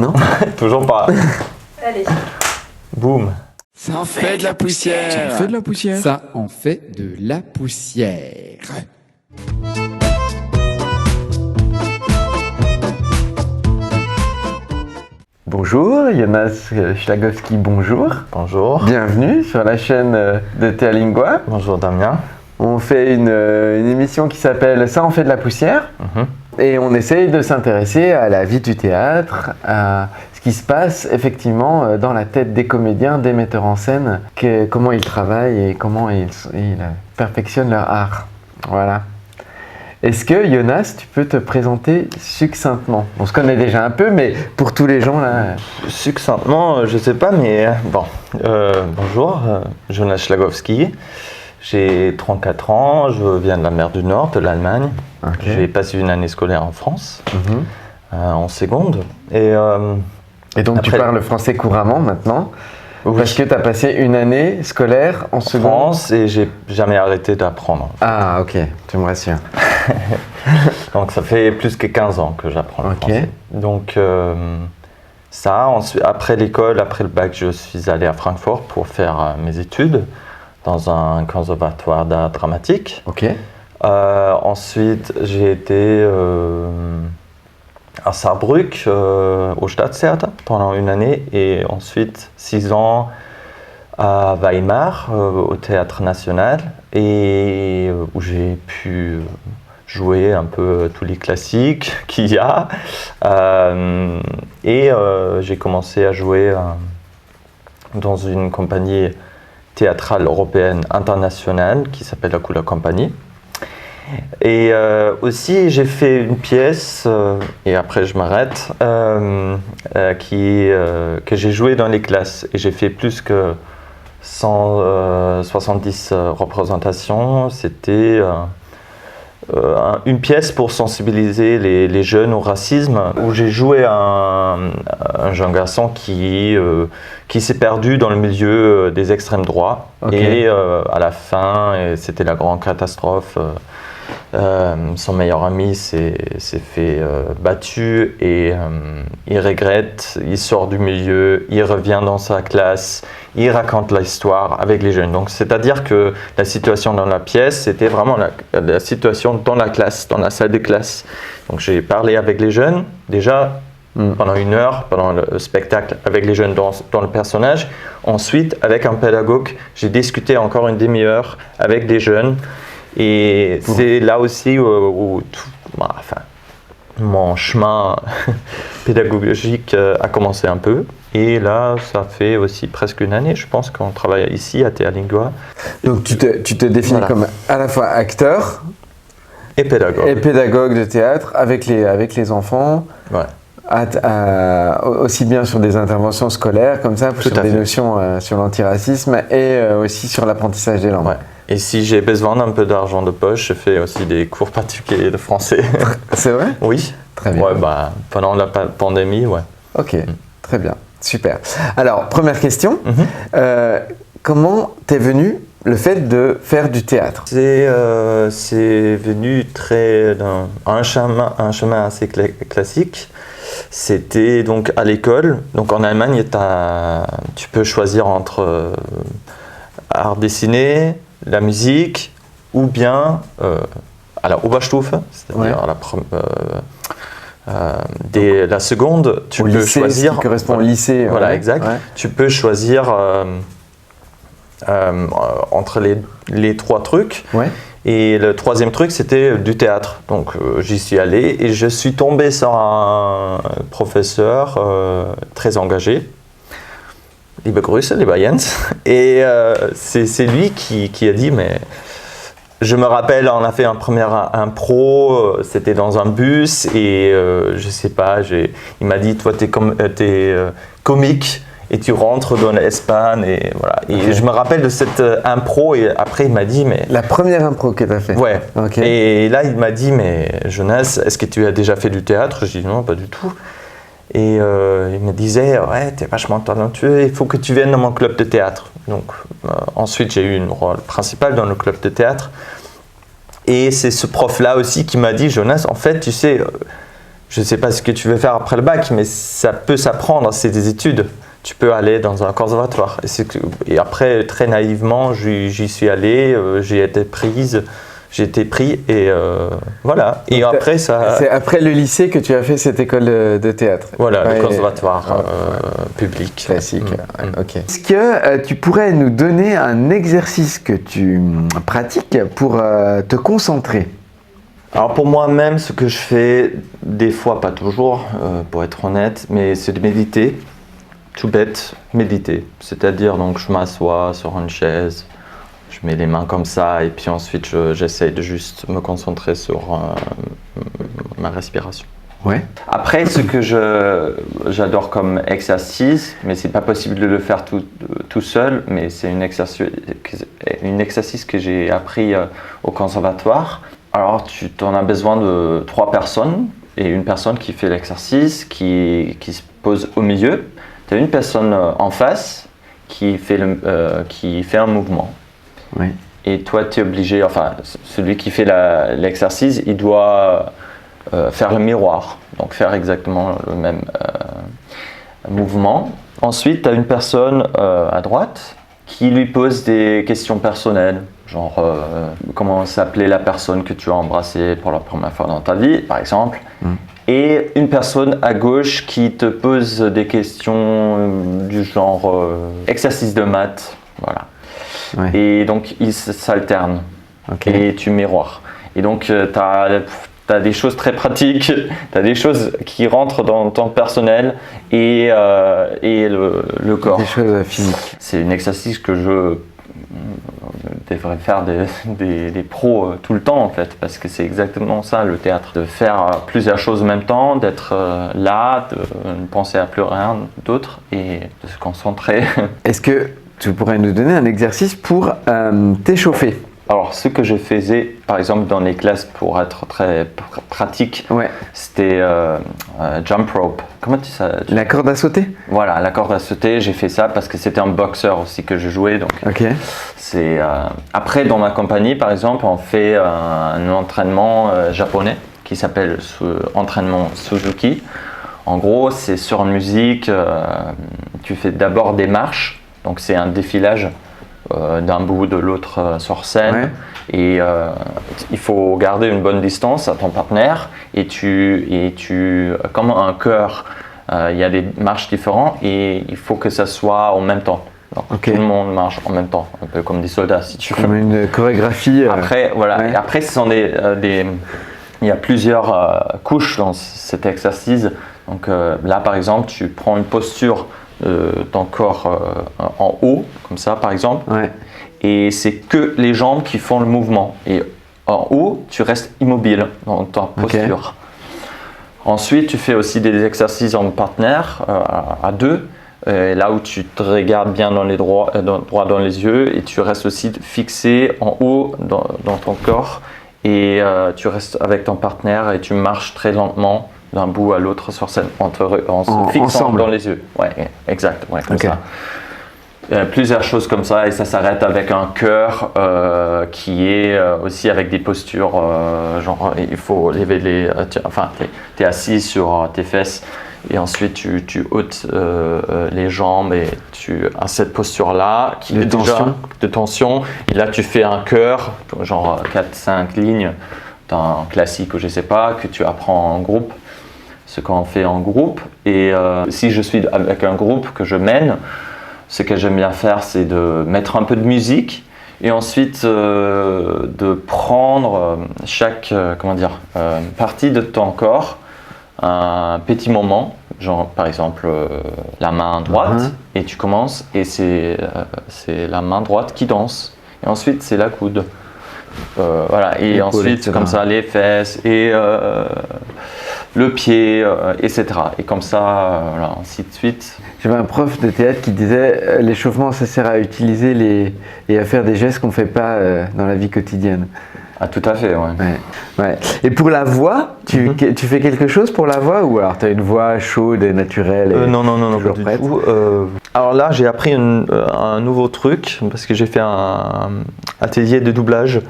Non? Toujours pas. Allez. Boum. Ça en fait de la poussière. Ça en fait de la poussière. Ça en fait de la poussière. Bonjour, Jonas Schlagowski, bonjour. Bonjour. Bienvenue sur la chaîne de Théalingua. Bonjour Damien. On fait une émission qui s'appelle Ça en fait de la poussière. Et on essaye de s'intéresser à la vie du théâtre, à ce qui se passe effectivement dans la tête des comédiens, des metteurs en scène, comment ils travaillent et comment ils perfectionnent leur art. Voilà. Est-ce que, Jonas, tu peux te présenter succinctement? On se connaît déjà un peu, mais pour tous les gens là... Succinctement, je sais pas, mais bon. Bonjour, Jonas Schlagowski. J'ai 34 ans, je viens de la mer du Nord, de l'Allemagne. Okay. J'ai passé une année scolaire en France, en seconde. Et donc après, tu parles français couramment maintenant? Oui. Parce que tu as passé une année scolaire en seconde? France, et j'ai jamais arrêté d'apprendre. Ah ok, tu me rassures. Donc ça fait plus que 15 ans que j'apprends le français. Donc ça, ensuite, après l'école, après le bac, je suis allé à Francfort pour faire mes études dans un conservatoire d'art dramatique. Ok. Ensuite, j'ai été à Saarbrück, au Staatstheater, pendant une année, et ensuite 6 ans à Weimar, au Théâtre National, et où j'ai pu jouer un peu tous les classiques qu'il y a. J'ai commencé à jouer dans une compagnie théâtrale européenne internationale qui s'appelle la Couleur Compagnie. Et aussi j'ai fait une pièce, et après je m'arrête, que j'ai joué dans les classes. Et j'ai fait plus que 170 représentations. C'était une pièce pour sensibiliser les jeunes au racisme, où j'ai joué un jeune garçon qui s'est perdu dans le milieu des extrêmes droits. Okay. Et à la fin, c'était la grande catastrophe. Son meilleur ami s'est fait battu et il regrette, il sort du milieu, il revient dans sa classe, il raconte l'histoire avec les jeunes. Donc c'est-à-dire que la situation dans la pièce, c'était vraiment la situation dans la classe, dans la salle de classe. Donc j'ai parlé avec les jeunes déjà pendant 1 heure, pendant le spectacle avec les jeunes dans le personnage. Ensuite, avec un pédagogue, j'ai discuté encore une demi-heure avec des jeunes. Et c'est là aussi où mon chemin pédagogique a commencé un peu. Et là, ça fait aussi presque une année, je pense, qu'on travaille ici à Théalingua. Donc tu te définis comme à la fois acteur et pédagogue de théâtre avec les enfants. Ouais. Aussi bien sur des interventions scolaires comme ça, sur des notions sur l'antiracisme et aussi sur l'apprentissage des langues. Ouais. Et si j'ai besoin d'un peu d'argent de poche, je fais aussi des cours particuliers de français. C'est vrai? Oui. Très bien. Ouais, pendant la pandémie, ouais. Ok, très bien, super. Alors, première question, comment t'es venu le fait de faire du théâtre? C'est venu un chemin assez classique. C'était donc à l'école. Donc en Allemagne, tu peux choisir entre art dessiné, la musique, ou bien à la Oberstufe, c'est-à-dire la seconde, tu peux choisir. Qui correspond au lycée. Voilà, exact. Ouais. Tu peux choisir entre les 3 trucs. Ouais. Et le 3e truc, c'était du théâtre. Donc j'y suis allé et je suis tombé sur un professeur très engagé. Liebe Grüße, lieber Jens. Et c'est lui qui a dit, mais je me rappelle, on a fait un premier impro, c'était dans un bus et je sais pas, il m'a dit, toi t'es comique et tu rentres dans l'Espagne et voilà. Et je me rappelle de cette impro et après il m'a dit, mais... La première impro que tu as fait? Ouais. Okay. Et là il m'a dit, mais Jonas, est-ce que tu as déjà fait du théâtre? Je dis non, pas du tout. Et il me disait, ouais, t'es vachement talentueux, il faut que tu viennes dans mon club de théâtre. Donc ensuite, j'ai eu un rôle principal dans le club de théâtre. Et c'est ce prof-là aussi qui m'a dit, Jonas, en fait, tu sais, je ne sais pas ce que tu veux faire après le bac, mais ça peut s'apprendre, c'est des études. Tu peux aller dans un conservatoire. Et après, très naïvement, j'y suis allé, j'ai été pris et voilà. Et donc, après ça. C'est après le lycée que tu as fait cette école de théâtre. Voilà, Ouais, le conservatoire public. Classique. Ok. Est-ce que tu pourrais nous donner un exercice que tu pratiques pour te concentrer? Alors pour moi-même, ce que je fais, des fois, pas toujours, pour être honnête, mais c'est de méditer. Tout bête, méditer. C'est-à-dire, donc, je m'assois sur une chaise, je mets les mains comme ça, et puis ensuite, j'essaye de juste me concentrer sur ma respiration. Ouais. Après, Ce que j'adore comme exercice, mais c'est pas possible de le faire tout seul, mais c'est un exercice que j'ai appris au conservatoire. Alors, tu en as besoin de 3 personnes, et une personne qui fait l'exercice, qui se pose au milieu. Tu as une personne en face qui fait un mouvement. Oui. Et toi, tu es obligé, enfin, celui qui fait l'exercice, il doit faire le miroir, donc faire exactement le même mouvement. Ensuite, tu as une personne à droite qui lui pose des questions personnelles, genre comment s'appelait la personne que tu as embrassée pour la première fois dans ta vie, par exemple. Et une personne à gauche qui te pose des questions du genre exercice de maths, voilà. Ouais. Et donc ils s'alternent. Okay. Et tu miroirs. Et donc tu as des choses très pratiques, tu as des choses qui rentrent dans ton personnel et le corps. Des choses physiques. C'est un exercice que je devrais faire des pros tout le temps en fait, parce que c'est exactement ça le théâtre, de faire plusieurs choses en même temps, d'être là, de ne penser à plus rien d'autre et de se concentrer. Est-ce que tu pourrais nous donner un exercice pour t'échauffer? Alors, ce que je faisais, par exemple, dans les classes pour être très pratique, Ouais. c'était jump rope. Comment tu dis ça? La corde à sauter? Voilà, la corde à sauter, j'ai fait ça parce que c'était un boxeur aussi que je jouais. Donc, Ok. Après, dans ma compagnie, par exemple, on fait un entraînement japonais qui s'appelle entraînement Suzuki. En gros, c'est sur une musique, tu fais d'abord des marches, donc c'est un défilage d'un bout de l'autre sur scène. Ouais. Et il faut garder une bonne distance à ton partenaire et tu comme un chœur, il y a des marches différentes et il faut que ça soit en même temps. Donc, Okay. tout le monde marche en même temps, un peu comme des soldats si tu veux. Comme une chorégraphie. Après, voilà. Ouais. Et après, ce sont il y a plusieurs couches dans cet exercice. Donc là, par exemple, tu prends une posture de ton corps en haut, comme ça, par exemple. Ouais. Et c'est que les jambes qui font le mouvement. Et en haut, tu restes immobile dans ta posture. Ensuite, tu fais aussi des exercices en partenaire, à deux. Là où tu te regardes bien droit dans les yeux et tu restes aussi fixé en haut dans ton corps et tu restes avec ton partenaire et tu marches très lentement d'un bout à l'autre sur scène en se fixant ensemble. dans les yeux. Ouais, exact, ouais, comme ça. Plusieurs choses comme ça et ça s'arrête avec un cœur qui est aussi avec des postures genre il faut lever tu es assis sur tes fesses et ensuite tu ôtes les jambes et tu as cette posture là qui est de tension et là tu fais un cœur genre 4-5 lignes d'un classique ou je sais pas que tu apprends en groupe, ce qu'on fait en groupe et si je suis avec un groupe que je mène, ce que j'aime bien faire, c'est de mettre un peu de musique et ensuite de prendre chaque partie de ton corps, un petit moment, genre par exemple la main droite, et tu commences et c'est la main droite qui danse. Et ensuite c'est la coude. Voilà. Et ensuite comme ça les fesses et le pied, etc. Et comme ça, voilà, ainsi de suite. J'avais un prof de théâtre qui disait l'échauffement, ça sert à utiliser et à faire des gestes qu'on ne fait pas dans la vie quotidienne. Ah, tout à fait, ouais. Ouais. Et pour la voix, tu fais quelque chose pour la voix ou alors tu as une voix chaude et naturelle et non, pas du prête tout. Alors là, j'ai appris un nouveau truc parce que j'ai fait un atelier de doublage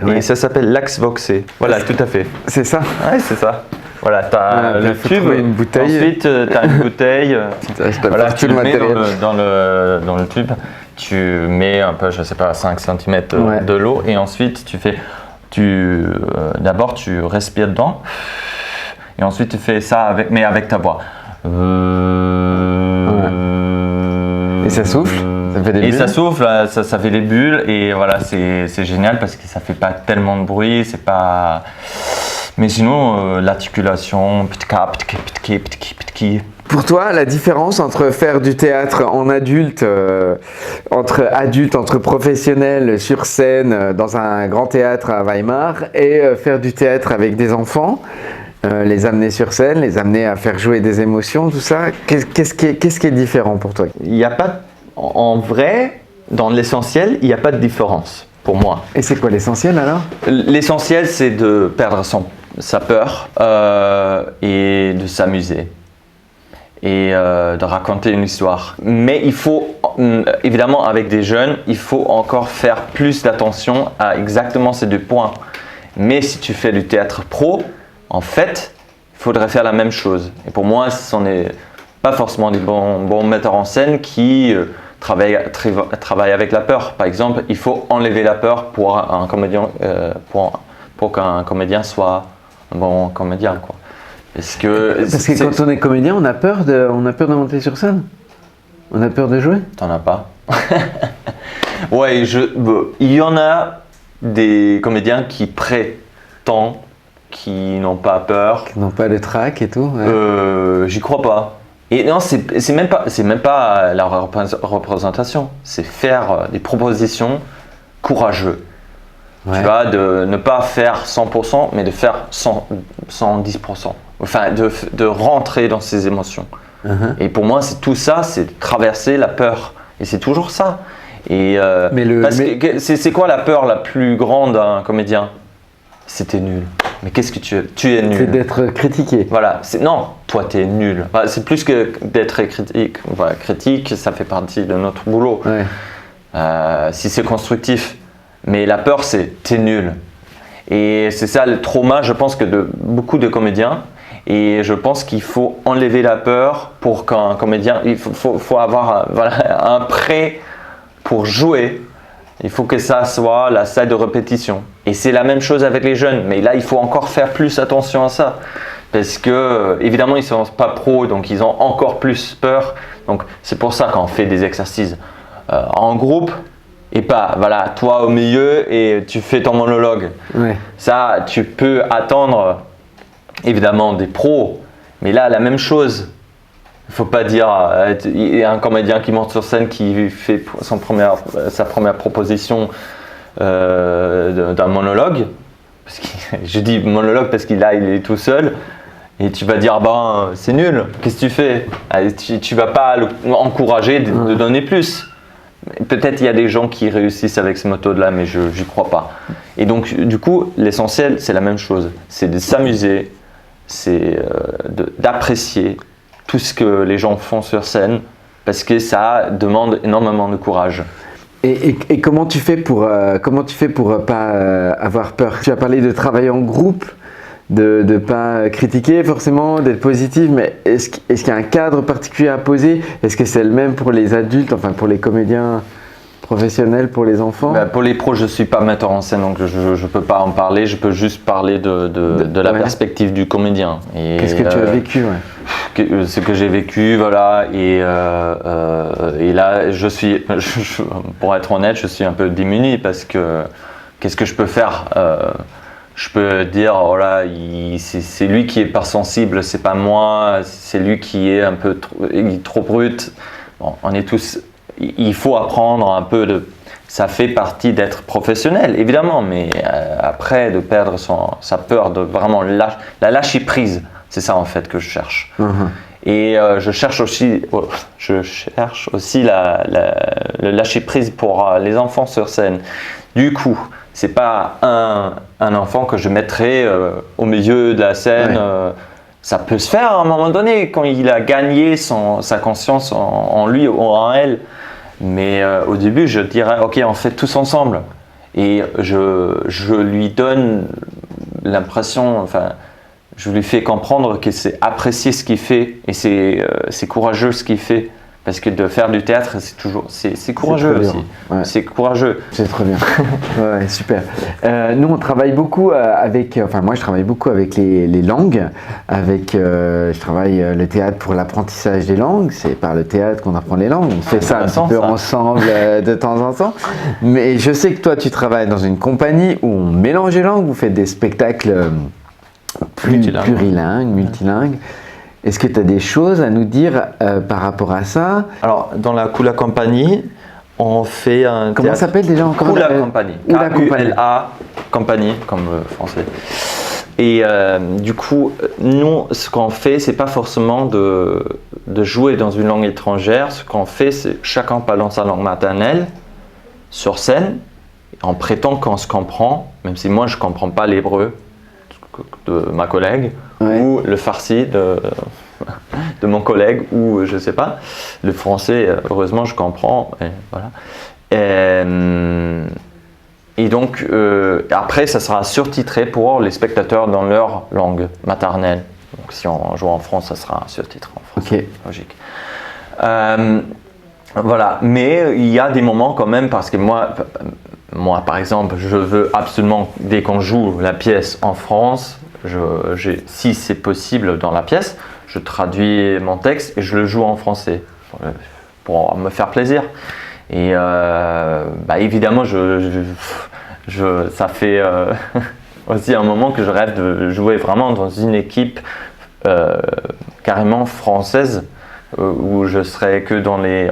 et ça s'appelle l'axe voxé. Voilà, tout à fait. C'est ça? Ouais, c'est ça. Voilà, tu as le faut tube, trouver une bouteille. ensuite tu as une bouteille, voilà, tout tu le le mets matériel. dans le tube, tu mets un peu, je sais pas, 5 cm Ouais. de l'eau et ensuite d'abord tu respires dedans et ensuite tu fais ça mais avec ta voix. Et ça souffle, ça fait des Et bulles. ça souffle, ça fait des bulles et voilà, c'est génial parce que ça fait pas tellement de bruit, c'est pas. Mais sinon, l'articulation, pitki. Pour toi, la différence entre faire du théâtre en adulte, entre professionnels sur scène dans un grand théâtre à Weimar et faire du théâtre avec des enfants, les amener sur scène, les amener à faire jouer des émotions, tout ça, qu'est-ce qui est différent pour toi? Il n'y a pas, en vrai, dans l'essentiel, il n'y a pas de différence pour moi. Et c'est quoi l'essentiel alors? L'essentiel, c'est de perdre sa peur et de s'amuser et de raconter une histoire. Mais il faut, évidemment, avec des jeunes, il faut encore faire plus d'attention à exactement ces 2 points. Mais si tu fais du théâtre pro, en fait, il faudrait faire la même chose. Et pour moi, ce sont pas forcément des bons metteurs en scène qui travaillent avec la peur. Par exemple, il faut enlever la peur pour un comédien, pour qu'un comédien soit un bon comédien, quoi. Parce que quand on est comédien, on a peur de monter sur scène. On a peur de jouer. T'en as pas? Ouais, il y en a des comédiens qui prétendent qui n'ont pas peur. Qui n'ont pas le trac et tout. Ouais. J'y crois pas. Et non, c'est même pas la représentation. C'est faire des propositions courageuses. Ouais. Tu vois, de ne pas faire 100%, mais de faire 110%. Enfin, de rentrer dans ses émotions. Et pour moi, c'est tout ça, c'est traverser la peur. Et c'est toujours ça. Et c'est quoi la peur la plus grande d'un comédien? C'était nul. Mais qu'est-ce que tu es nul? C'est d'être critiqué. Voilà. Non, toi, tu es nul. Enfin, c'est plus que d'être critique. Voilà, critique, ça fait partie de notre boulot. Ouais. Si c'est constructif. Mais la peur, c'est t'es nul. Et c'est ça le trauma, je pense, que de beaucoup de comédiens. Et je pense qu'il faut enlever la peur pour qu'un comédien, il faut avoir un prêt pour jouer. Il faut que ça soit la salle de répétition. Et c'est la même chose avec les jeunes. Mais là, il faut encore faire plus attention à ça. Parce que, évidemment, ils ne sont pas pros, donc ils ont encore plus peur. Donc, c'est pour ça qu'on fait des exercices en groupe. Et pas, voilà, toi au milieu et tu fais ton monologue. Ouais. Ça, tu peux attendre, évidemment, des pros. Mais là, la même chose. Il ne faut pas dire, il y a un comédien qui monte sur scène qui fait sa première proposition d'un monologue. Je dis monologue parce qu'il est tout seul. Et tu vas dire, c'est nul, qu'est-ce que tu fais? Tu ne vas pas l'encourager de donner plus. Peut-être il y a des gens qui réussissent avec ces méthodes-là, mais je n'y crois pas. Et donc, du coup, l'essentiel, c'est la même chose. C'est de s'amuser, c'est d'apprécier tout ce que les gens font sur scène, parce que ça demande énormément de courage. Et comment tu fais pour pas avoir peur? Tu as parlé de travailler en groupe, de ne pas critiquer forcément, d'être positif, mais est-ce qu'il y a un cadre particulier à poser? Est-ce que c'est le même pour les adultes, enfin pour les comédiens professionnels, pour les enfants? Pour les pros, je ne suis pas metteur en scène, donc je ne peux pas en parler, je peux juste parler de la perspective du comédien. Qu'est-ce que tu as vécu? Ce que j'ai vécu, voilà, et là, pour être honnête, je suis un peu démuni parce que qu'est-ce que je peux faire? Je peux dire, oh là, c'est lui qui est pas sensible, c'est pas moi, c'est lui qui est un peu trop brut. Bon, on est tous. Il faut apprendre un peu ça fait partie d'être professionnel, évidemment, mais après de perdre sa peur, de vraiment la lâcher prise, c'est ça en fait que je cherche. Et je cherche aussi le lâcher prise pour les enfants sur scène. Du coup, c'est pas un enfant que je mettrais au milieu de la scène. Ouais. Ça peut se faire à un moment donné quand il a gagné sa conscience en lui ou en elle. Mais au début, je dirais, ok, on fait tous ensemble. Et je lui donne l'impression, enfin, je lui fais comprendre que c'est apprécier ce qu'il fait et c'est courageux ce qu'il fait. Parce que de faire du théâtre, c'est courageux aussi. Ouais. C'est courageux. C'est trop bien. Ouais, super. Nous, on travaille beaucoup moi, je travaille beaucoup avec les langues. Je travaille le théâtre pour l'apprentissage des langues. C'est par le théâtre qu'on apprend les langues. On fait ça un petit peu ensemble de temps en temps. Mais je sais que toi, tu travailles dans une compagnie où on mélange les langues. Vous faites des spectacles plurilingues, multilingues. Est-ce que tu as des choses à nous dire par rapport à ça? Alors, dans la Kula Company, on fait un Comment ça s'appelle déjà encore? Kula Company. K-U-L-A Company, comme français. Et du coup, nous, ce qu'on fait, c'est pas forcément de jouer dans une langue étrangère. Ce qu'on fait, c'est chacun parlant sa langue maternelle sur scène, en prétendant qu'on se comprend, même si moi, je comprends pas l'hébreu de ma collègue, ou le farsi de mon collègue, ou je sais pas. Le français, heureusement, je comprends. Et voilà. Et donc, après, ça sera surtitré pour les spectateurs dans leur langue maternelle. Donc, si on joue en France, ça sera surtitré en français. Logique. Voilà. Mais il y a des moments quand même, parce que moi, par exemple, je veux absolument, dès qu'on joue la pièce en France, si c'est possible dans la pièce, je traduis mon texte et je le joue en français pour me faire plaisir. Et évidemment, ça fait aussi un moment que je rêve de jouer vraiment dans une équipe carrément française où je serais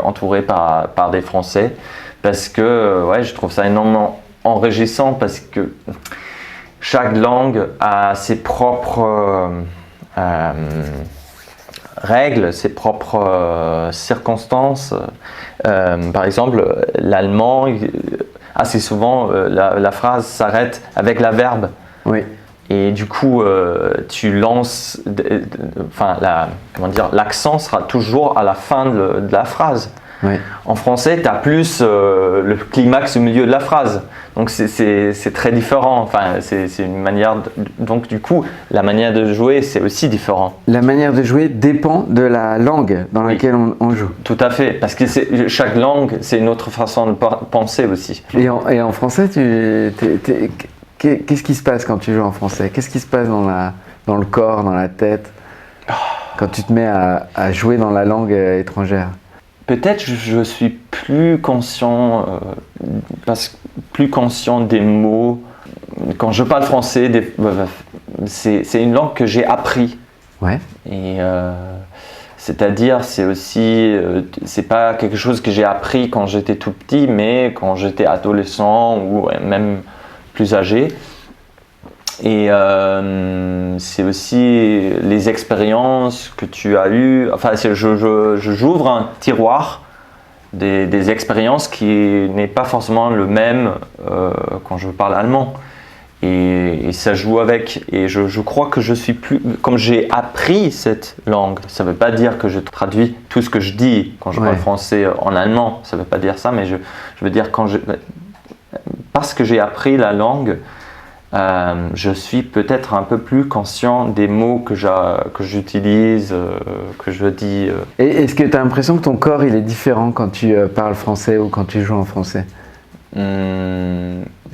entouré par des Français. Parce que je trouve ça énormément enrichissant parce que chaque langue a ses propres règles, ses propres circonstances. Par exemple, l'allemand, assez souvent, la phrase s'arrête avec la verbe. Oui. Et du coup, tu lances, l'accent sera toujours à la fin de la phrase. Oui. En français, tu as plus le climax au milieu de la phrase. Donc c'est très différent. Enfin, c'est une manière. Donc du coup, la manière de jouer, c'est aussi différent. La manière de jouer dépend de la langue dans laquelle on joue. Tout à fait, parce que chaque langue, c'est une autre façon de penser aussi. Et en français, qu'est-ce qui se passe quand tu joues en français? Qu'est-ce qui se passe dans le corps, dans la tête, quand tu te mets à jouer dans la langue étrangère? Peut-être je suis plus conscient des mots. Quand je parle français, c'est une langue que j'ai appris. Ouais. Et c'est-à-dire, c'est aussi, c'est pas quelque chose que j'ai appris quand j'étais tout petit, mais quand j'étais adolescent ou même plus âgé. Et c'est aussi les expériences que tu as eues. Enfin, j'ouvre un tiroir des expériences qui n'est pas forcément le même quand je parle allemand. Et ça joue avec. Et je crois que je suis plus. Comme j'ai appris cette langue, ça ne veut pas dire que je traduis tout ce que je dis quand je parle français en allemand. Ça ne veut pas dire ça, mais je veux dire parce que j'ai appris la langue. Je suis peut-être un peu plus conscient des mots que j'utilise, que je dis. Et est-ce que tu as l'impression que ton corps il est différent quand tu parles français ou quand tu joues en français?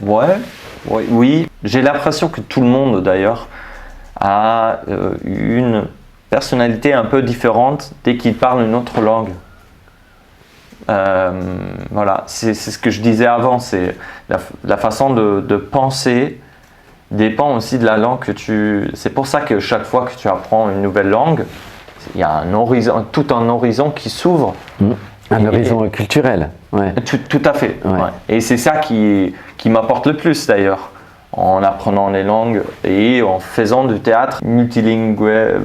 Oui. J'ai l'impression que tout le monde d'ailleurs a une personnalité un peu différente dès qu'il parle une autre langue. Voilà, c'est ce que je disais avant, c'est la façon de penser dépend aussi de la langue que c'est pour ça que chaque fois que tu apprends une nouvelle langue, il y a tout un horizon qui s'ouvre. Un horizon culturel. Ouais. Tout à fait. Ouais. Ouais. Et c'est ça qui m'apporte le plus d'ailleurs, en apprenant les langues et en faisant du théâtre multilingual.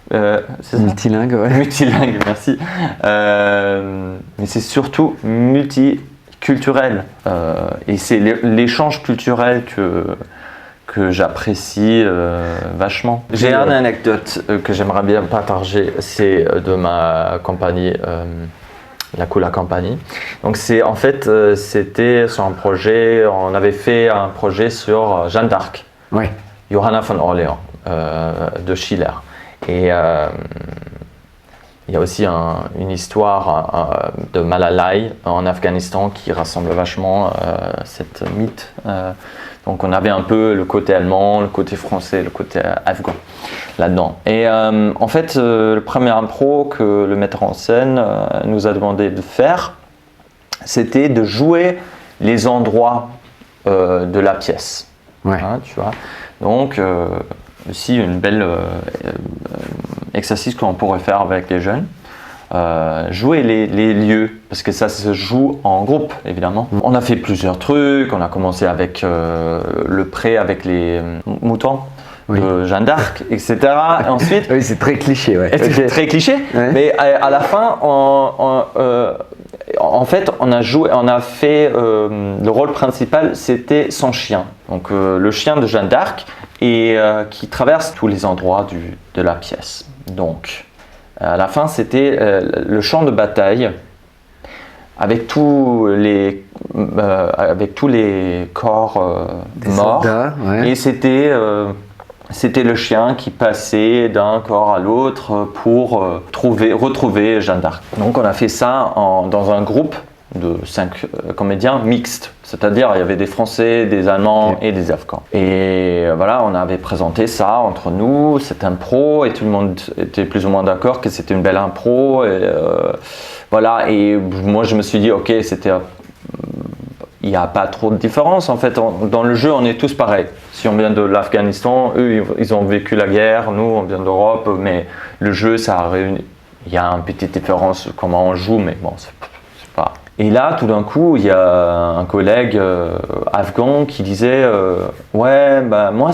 C'est ça? Multilingue, ouais. Multilingue, merci. Mais c'est surtout multiculturel. Et c'est l'échange culturel que j'apprécie vachement. J'ai une anecdote que j'aimerais bien partager, c'est de ma compagnie, la Kula Company. Donc c'était sur un projet, on avait fait un projet sur Jeanne d'Arc, Ouais. Johanna von Orléans. de Schiller. Et il y a aussi une histoire de Malalai en Afghanistan qui rassemble vachement cette mythe. Donc on avait un peu le côté allemand, le côté français, le côté afghan là-dedans. Et en fait, le premier impro que le metteur en scène nous a demandé de faire, c'était de jouer les endroits de la pièce. Ouais. Hein, tu vois. Donc aussi une belle exercice qu'on pourrait faire avec les jeunes. Jouer les lieux, parce que ça se joue en groupe évidemment. On a fait plusieurs trucs, on a commencé avec le pré avec les moutons de Jeanne d'Arc, etc. Et ensuite, Oui, c'est très cliché, ouais. c'est très cliché, Ouais. mais à la fin, en fait, on a fait le rôle principal, c'était son chien. Donc le chien de Jeanne d'Arc et qui traverse tous les endroits de la pièce. Donc à la fin, c'était le champ de bataille avec tous les corps Des morts. soldats, ouais. Et c'était le chien qui passait d'un corps à l'autre pour retrouver Jeanne d'Arc. Donc on a fait ça dans un groupe de 5 comédiens mixtes, c'est-à-dire il y avait des Français, des Allemands et des Afghans. Et voilà, on avait présenté ça entre nous, cette impro, et tout le monde était plus ou moins d'accord que c'était une belle impro. Et voilà, et moi je me suis dit, ok, il n'y a pas trop de différence en fait. Dans le jeu, on est tous pareils. Si on vient de l'Afghanistan, eux, ils ont vécu la guerre, nous, on vient d'Europe, mais le jeu, ça réunit. Il y a une petite différence comment on joue, mais bon, c'est pas. Et là, tout d'un coup, il y a un collègue afghan qui disait ouais, bah moi,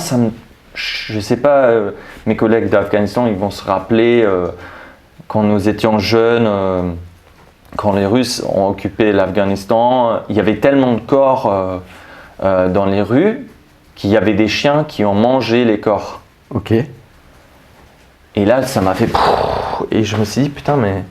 je sais pas, mes collègues d'Afghanistan, ils vont se rappeler quand nous étions jeunes. Quand les Russes ont occupé l'Afghanistan, il y avait tellement de corps dans les rues qu'il y avait des chiens qui ont mangé les corps. Ok. Et là, ça m'a fait... Et je me suis dit, putain, mais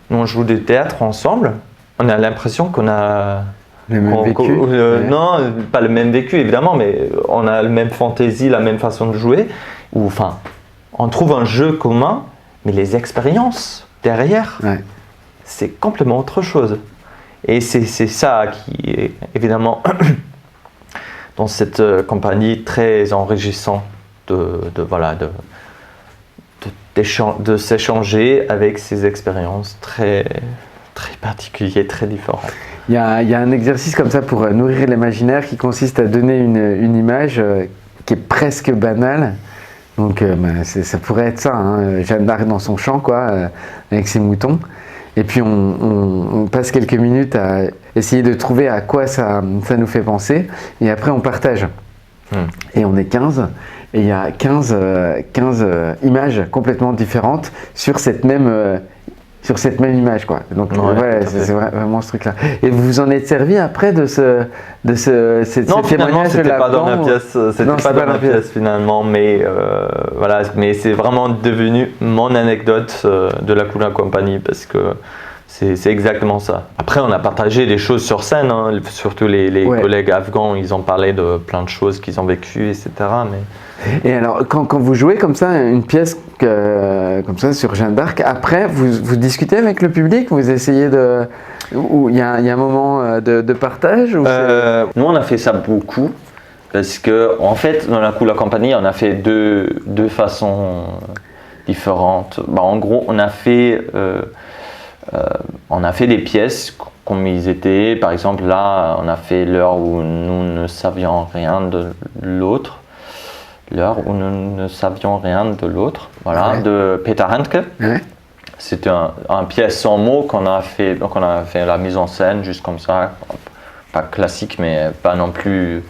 nous on joue du théâtre ensemble, on a l'impression qu'on a... Le même vécu. Ouais. Non, pas le même vécu évidemment, mais on a la même fantaisie, la même façon de jouer. Ou enfin, on trouve un jeu commun, mais les expériences derrière... Ouais. C'est complètement autre chose. Et c'est ça qui est évidemment dans cette compagnie très enrichissant de s'échanger avec ces expériences très, très particulières, très différentes. Il y a un exercice comme ça pour nourrir l'imaginaire qui consiste à donner une image qui est presque banale. Donc ça pourrait être ça, hein, Jeanne d'Arc dans son champ, quoi, avec ses moutons. Et puis on passe quelques minutes à essayer de trouver à quoi ça nous fait penser. Et après on partage. Et on est 15. Et il y a 15 images complètement différentes sur cette même image, quoi. Donc ouais, c'est vraiment ce truc-là. Et vous vous en êtes servi après de ce témoignage de c'était pas dans la pièce. C'était pas dans la pièce finalement, mais voilà. Mais c'est vraiment devenu mon anecdote de la Kula Company parce que c'est exactement ça. Après, on a partagé des choses sur scène, hein, surtout les collègues afghans, ils ont parlé de plein de choses qu'ils ont vécues, etc. Et alors, quand vous jouez comme ça, une pièce comme ça sur Jeanne d'Arc, après, vous discutez avec le public, vous essayez de... Il y a un moment de partage ou nous, on a fait ça beaucoup, parce que en fait, dans la Kula Company, on a fait deux façons différentes. Bah, en gros, on a fait des pièces comme ils étaient. Par exemple, là, on a fait l'heure où nous ne savions rien de l'autre. L'heure où nous ne savions rien de l'autre, voilà, de Peter Handke. Ouais. C'était un pièce sans mots qu'on a fait, donc on a fait la mise en scène juste comme ça, pas classique mais pas non plus.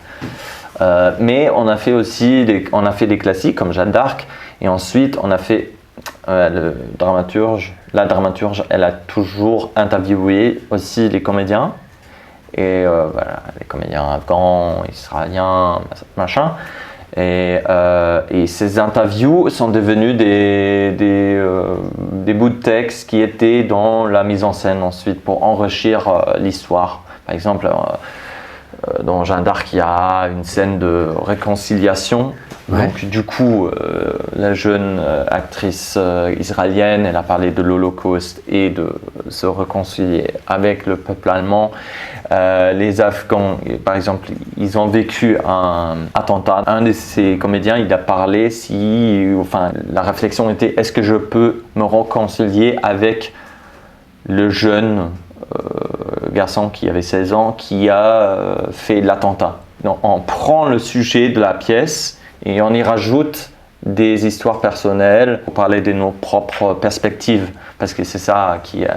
Mais on a fait aussi des classiques comme Jeanne d'Arc et ensuite on a fait la dramaturge, elle a toujours interviewé aussi les comédiens et voilà, les comédiens afghans, israéliens, machin. Et ces interviews sont devenues des bouts de texte qui étaient dans la mise en scène ensuite pour enrichir l'histoire. Par exemple, dans Jeanne d'Arc, il y a une scène de réconciliation. Ouais. Donc du coup, la jeune actrice israélienne, elle a parlé de l'Holocauste et de se réconcilier avec le peuple allemand. Les Afghans, par exemple, ils ont vécu un attentat. Un de ces comédiens, il a parlé la réflexion était, est-ce que je peux me réconcilier avec le jeune garçon qui avait 16 ans qui a fait l'attentat. Donc on prend le sujet de la pièce et on y rajoute des histoires personnelles pour parler de nos propres perspectives, parce que c'est ça qui est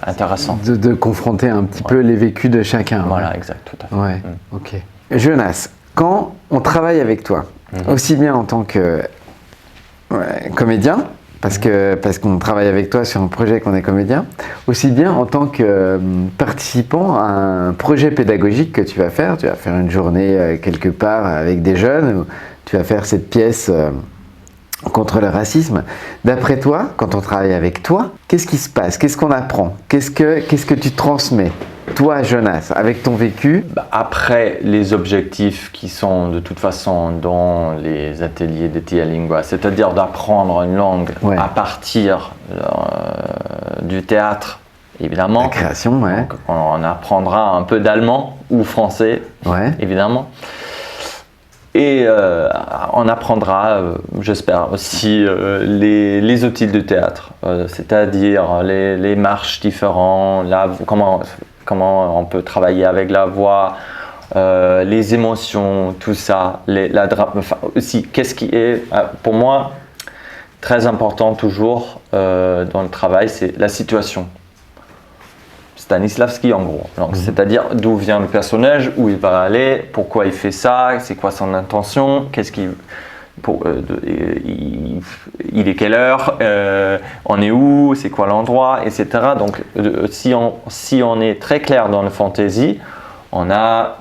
intéressant. De confronter un petit peu les vécus de chacun. Voilà, exact, tout à fait. Ouais, ok. Jonas, quand on travaille avec toi, aussi bien en tant que comédien, parce qu'on travaille avec toi sur un projet qu'on est comédien, aussi bien en tant que participant à un projet pédagogique que tu vas faire une journée quelque part avec des jeunes, ou tu vas faire cette pièce contre le racisme. D'après toi, quand on travaille avec toi, qu'est-ce qui se passe? Qu'est-ce qu'on apprend? Qu'est-ce que tu transmets? Toi, Jonas, avec ton vécu? Après, les objectifs qui sont de toute façon dans les ateliers de Tia Lingua, c'est-à-dire d'apprendre une langue à partir du théâtre, évidemment. La création, ouais. Donc, on apprendra un peu d'allemand ou français, évidemment. Et on apprendra, j'espère aussi, les outils du théâtre, c'est-à-dire les marches différentes, comment on peut travailler avec la voix, les émotions, tout ça, aussi, qu'est-ce qui est, pour moi, très important toujours dans le travail, c'est la situation. Stanislavski en gros, c'est-à-dire d'où vient le personnage, où il va aller, pourquoi il fait ça, c'est quoi son intention, il est quelle heure, on est où, c'est quoi l'endroit, etc. Donc si on est très clair dans le fantasy, on a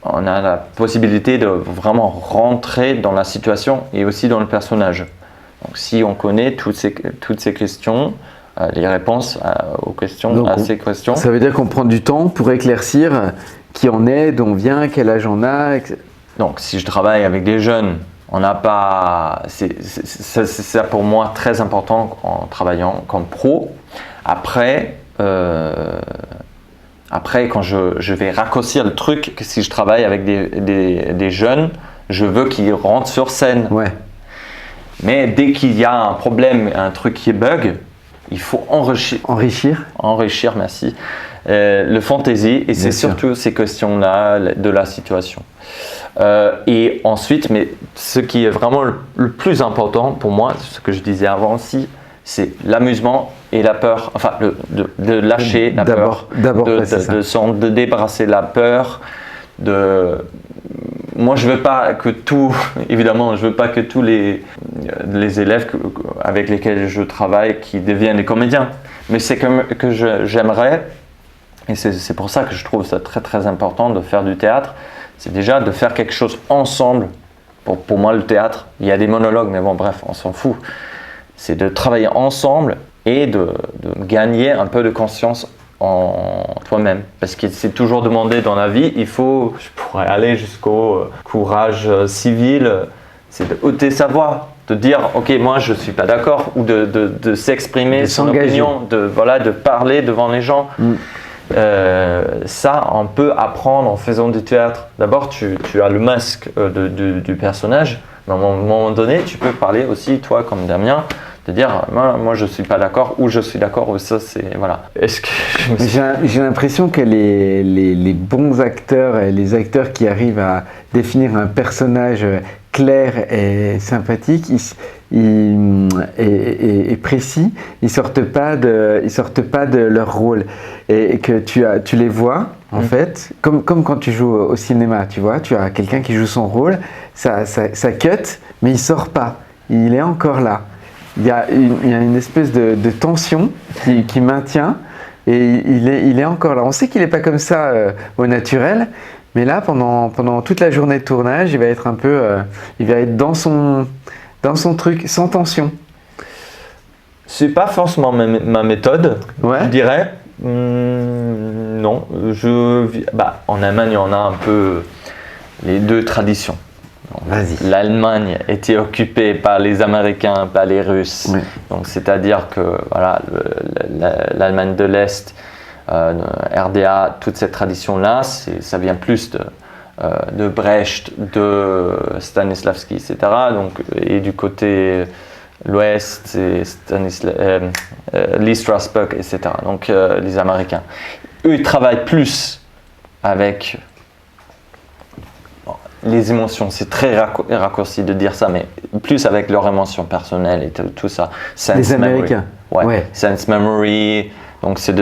la possibilité de vraiment rentrer dans la situation et aussi dans le personnage. Donc si on connaît toutes ces questions, les réponses aux questions, donc, à ces questions. Ça veut dire qu'on prend du temps pour éclaircir qui on est, d'où on vient, quel âge on a, etc. Donc, si je travaille avec des jeunes, on n'a pas. C'est ça pour moi très important en travaillant comme pro. Après, quand je vais raccourcir le truc, que si je travaille avec des jeunes, je veux qu'ils rentrent sur scène. Ouais. Mais dès qu'il y a un problème, un truc qui bug, il faut enrichir, merci, le fantasy, et c'est surtout ces questions-là de la situation. Et ensuite, mais ce qui est vraiment le plus important pour moi, ce que je disais avant aussi, c'est l'amusement et la peur, enfin de lâcher la peur, de débarrasser la peur, moi je veux pas que tous les élèves avec lesquels je travaille qui deviennent des comédiens, mais c'est que j'aimerais, et c'est pour ça que je trouve ça très très important de faire du théâtre, c'est déjà de faire quelque chose ensemble. Pour moi le théâtre, il y a des monologues, mais bon bref, on s'en fout. C'est de travailler ensemble et de gagner un peu de conscience en toi-même, parce que c'est toujours demandé dans la vie, je pourrais aller jusqu'au courage civil, c'est de ôter sa voix, de dire ok moi je suis pas d'accord, ou de s'exprimer son opinion, de parler devant les gens. Ça on peut apprendre en faisant du théâtre. D'abord tu as le masque du personnage, mais à un moment donné tu peux parler aussi toi comme Damien, de dire moi je suis pas d'accord, ou je suis d'accord, ou ça c'est voilà. J'ai l'impression que les bons acteurs et les acteurs qui arrivent à définir un personnage clair et sympathique et précis, ils sortent pas de leur rôle, et que tu les vois en fait comme quand tu joues au cinéma, tu vois, tu as quelqu'un qui joue son rôle, ça cut, mais il sort pas, il est encore là. Il y a une espèce de tension qui maintient, et il est encore là. On sait qu'il n'est pas comme ça au naturel, mais là, pendant toute la journée de tournage, il va être il va être dans son truc, sans tension. C'est pas forcément ma méthode, je dirais. Non, en Allemagne, on a un peu les deux traditions. Vas-y. L'Allemagne était occupée par les Américains, par les Russes. Oui. Donc, c'est-à-dire que voilà, l'Allemagne de l'Est, RDA, toute cette tradition-là, ça vient plus de Brecht, de Stanislavski, etc. Donc, et du côté l'Ouest, c'est Lee Strasberg, etc. Donc, les Américains. Eux, ils travaillent plus avec les émotions. C'est très raccourci de dire ça, mais plus avec leurs émotions personnelles et tout ça. Les Américains. Ouais. Sense memory. Donc c'est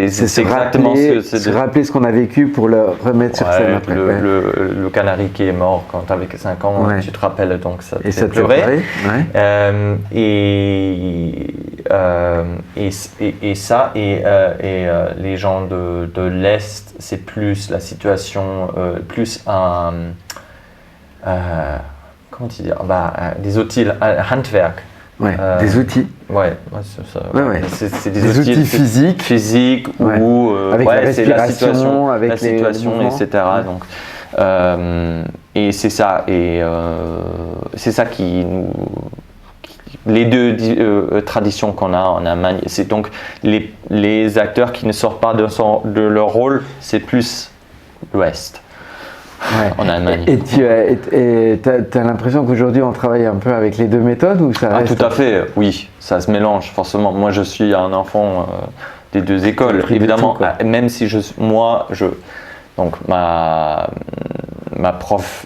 exactement rappeler, ce que se rappeler ce qu'on a vécu pour le remettre sur scène après. Le canari qui est mort quand tu avais 5 ans, tu te rappelles, donc ça te fait pleurer. Les gens de l'Est, c'est plus la situation, plus un comment dire, des outils, Handwerk. Des outils. C'est des outils physiques ou avec la respiration, avec la situation, etc. Donc, et c'est ça, c'est ça les deux traditions qu'on a en Allemagne. C'est donc les acteurs qui ne sortent pas de leur rôle, c'est plus l'Ouest. En Allemagne. Et tu as l'impression qu'aujourd'hui on travaille un peu avec les deux méthodes ou ça reste... Tout à fait, oui, ça se mélange forcément. Moi je suis un enfant des deux écoles, évidemment, même si donc ma prof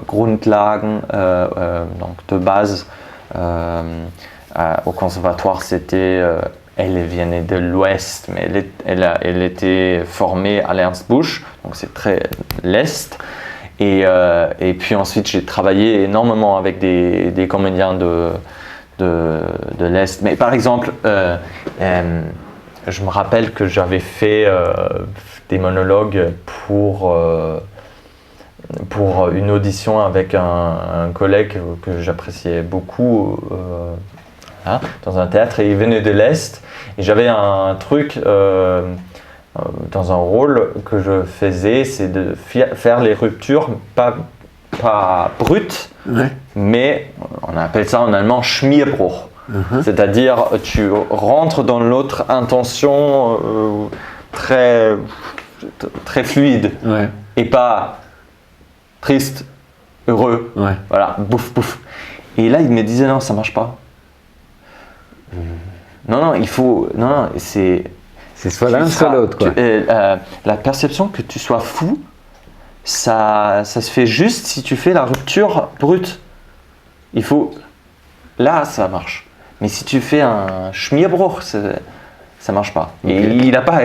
Grundlagen, donc de base au conservatoire, c'était elle venait de l'Ouest, mais elle était formée à l'Ernst Busch, donc c'est très l'Est. Et puis ensuite, j'ai travaillé énormément avec des comédiens de l'Est. Mais par exemple, je me rappelle que j'avais fait des monologues pour une audition avec un collègue que j'appréciais beaucoup dans un théâtre, et il venait de l'Est. Et j'avais un truc dans un rôle que je faisais, c'est de faire les ruptures pas brutes, mais on appelle ça en allemand Schmierbruch. C'est-à-dire tu rentres dans l'autre intention très fluide et pas triste, heureux. Voilà, bouf bouf. Et là il me disait non, ça marche pas. Non, il faut. Non, c'est soit l'un, soit l'autre. La perception que tu sois fou, ça se fait juste si tu fais la rupture brute. Il faut. Là, ça marche. Mais si tu fais un Schmierbruch, ça marche pas. Et il n'a pas.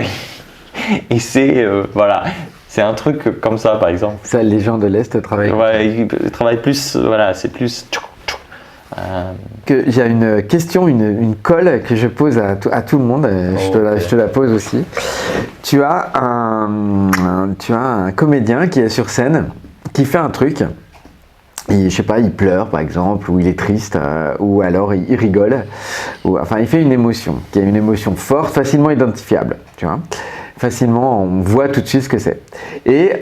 Et c'est. Voilà. C'est un truc comme ça, par exemple. Ça, les gens de l'Est travaillent. Ils travaillent plus. Voilà, c'est plus. J'ai une question, une colle que je pose à tout le monde, je te la pose aussi. Tu as un comédien qui est sur scène, qui fait un truc, je sais pas, il pleure par exemple, ou il est triste, ou alors il rigole, enfin il fait une émotion, qui est une émotion forte, facilement identifiable, tu vois. Facilement, on voit tout de suite ce que c'est. Et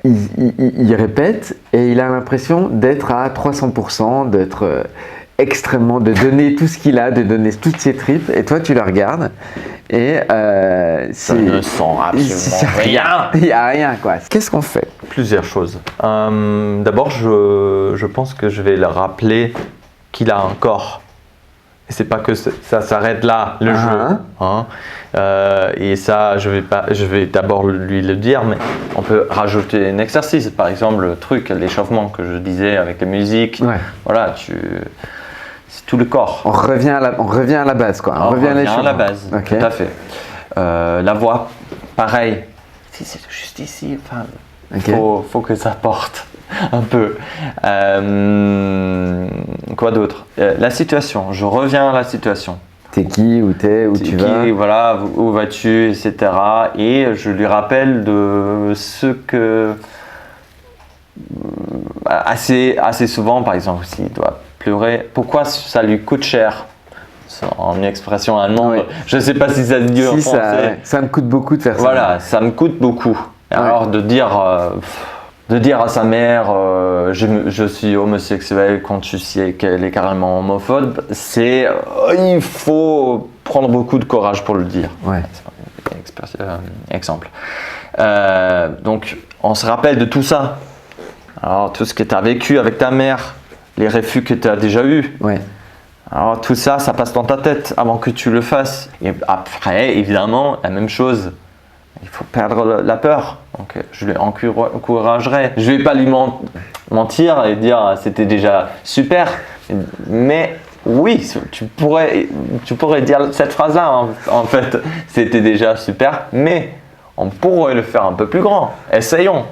il répète et il a l'impression d'être à 300%, d'être extrêmement, de donner tout ce qu'il a, de donner toutes ses tripes. Et toi, tu la regardes et ça ne sent absolument rien. Il n'y a rien, quoi. Qu'est-ce qu'on fait? Plusieurs choses. D'abord, je pense que je vais le rappeler qu'il a un corps. Et c'est pas que ça s'arrête là, le jeu. Et ça, je vais d'abord lui le dire, mais on peut rajouter un exercice. Par exemple, le truc, l'échauffement que je disais avec la musique. Voilà, c'est tout le corps. On revient à la base, quoi. On revient à la base, tout à fait. La voix, pareil. Si c'est juste ici, enfin, faut que ça porte un peu. Quoi d'autre? La situation. Je reviens à la situation. T'es qui, où tu vas? Voilà, où vas-tu, etc. Et je lui rappelle de ce que assez souvent, par exemple, s'il doit pleurer, pourquoi ça lui coûte cher en expression allemande. Ouais. Je ne sais pas si ça se dit en Si, français. ça me coûte beaucoup de faire ça. Voilà, ça me coûte beaucoup. Et alors de dire à sa mère je suis homosexuel quand tu sais qu'elle est carrément homophobe, c'est il faut prendre beaucoup de courage pour le dire. Ouais. Exemple. Donc on se rappelle de tout ça. Alors tout ce que tu as vécu avec ta mère, les refus que tu as déjà eus. Ouais. Alors tout ça, ça passe dans ta tête avant que tu le fasses. Et après, évidemment, la même chose. Il faut perdre la peur. Donc je lui encouragerai. Je ne vais pas lui mentir et dire c'était déjà super. Mais oui, tu pourrais dire cette phrase-là en fait. C'était déjà super, mais on pourrait le faire un peu plus grand. Essayons.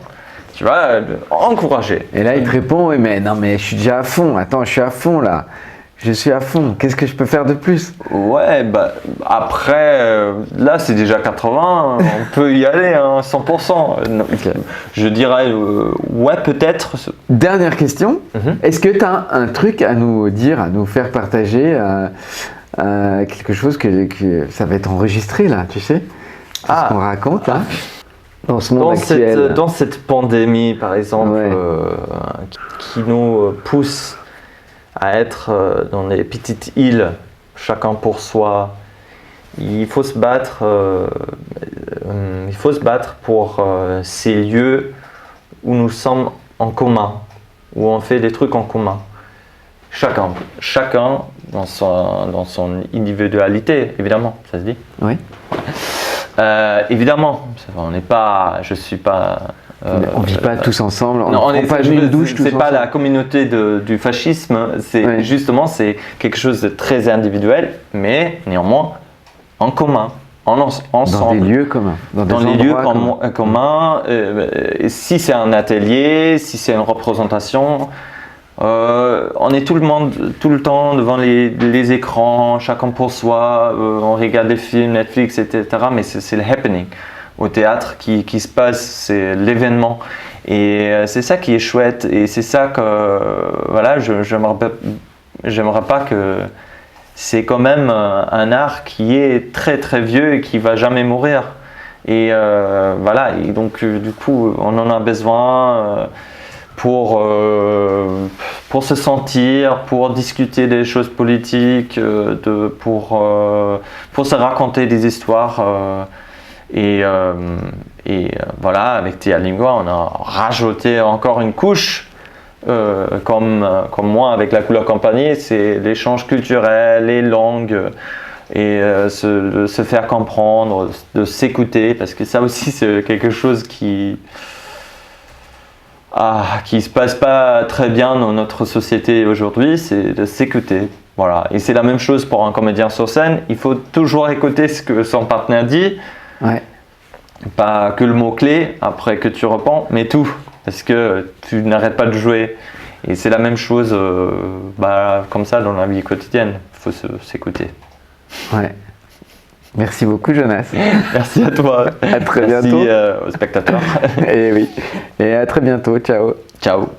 Tu vois, encourager. Et là, il te répond, oui, mais non, mais je suis déjà à fond. Attends, je suis à fond là. Je suis à fond. Qu'est-ce que je peux faire de plus? Ouais, bah après, là c'est déjà 80, on peut y aller, hein, 100%. Non, Ok. Je dirais, ouais, peut-être. Dernière question. Mhm. Est-ce que tu as un truc à nous dire, à nous faire partager, quelque chose que ça va être enregistré là, tu sais? Tout ce qu'on raconte là, dans ce monde actuel. Dans cette pandémie, par exemple, Ouais. qui nous pousse à être dans des petites îles, chacun pour soi. Il faut se battre pour ces lieux où nous sommes en commun, où on fait des trucs en commun. Chacun dans son individualité, évidemment, ça se dit. Oui. Évidemment, je suis pas. On vit pas tous ensemble. On Non, ne prend pas une douche tous c'est ensemble. pas la communauté du fascisme, c'est Ouais. justement c'est quelque chose de très individuel, mais néanmoins en commun, ensemble. Dans des lieux communs. Dans Dans des les lieux endroits communs, et si c'est un atelier, si c'est une représentation, on est tout le temps devant les écrans, chacun pour soi, on regarde des films, Netflix, etc. Mais c'est le happening au théâtre qui se passe, c'est l'événement. Et c'est ça qui est chouette. Et c'est ça que, voilà, j'aimerais pas que... C'est quand même un art qui est très très vieux et qui va jamais mourir. Et voilà, et donc du coup, on en a besoin pour se sentir, pour discuter des choses politiques, pour se raconter des histoires. Et voilà, avec Tia Lingua, on a rajouté encore une couche. Comme moi avec la couleur compagnie, c'est l'échange culturel, les langues et se faire comprendre, de s'écouter, parce que ça aussi c'est quelque chose qui se passe pas très bien dans notre société aujourd'hui, c'est de s'écouter. Voilà. Et c'est la même chose pour un comédien sur scène, il faut toujours écouter ce que son partenaire dit, Ouais. pas que le mot-clé après que tu réponds, mais tout. Parce que tu n'arrêtes pas de jouer. Et c'est la même chose comme ça dans la vie quotidienne. Il faut s'écouter. Ouais. Merci beaucoup, Jonas. Merci à toi. À très Merci bientôt. aux spectateurs. Et oui. Et à très bientôt. Ciao. Ciao.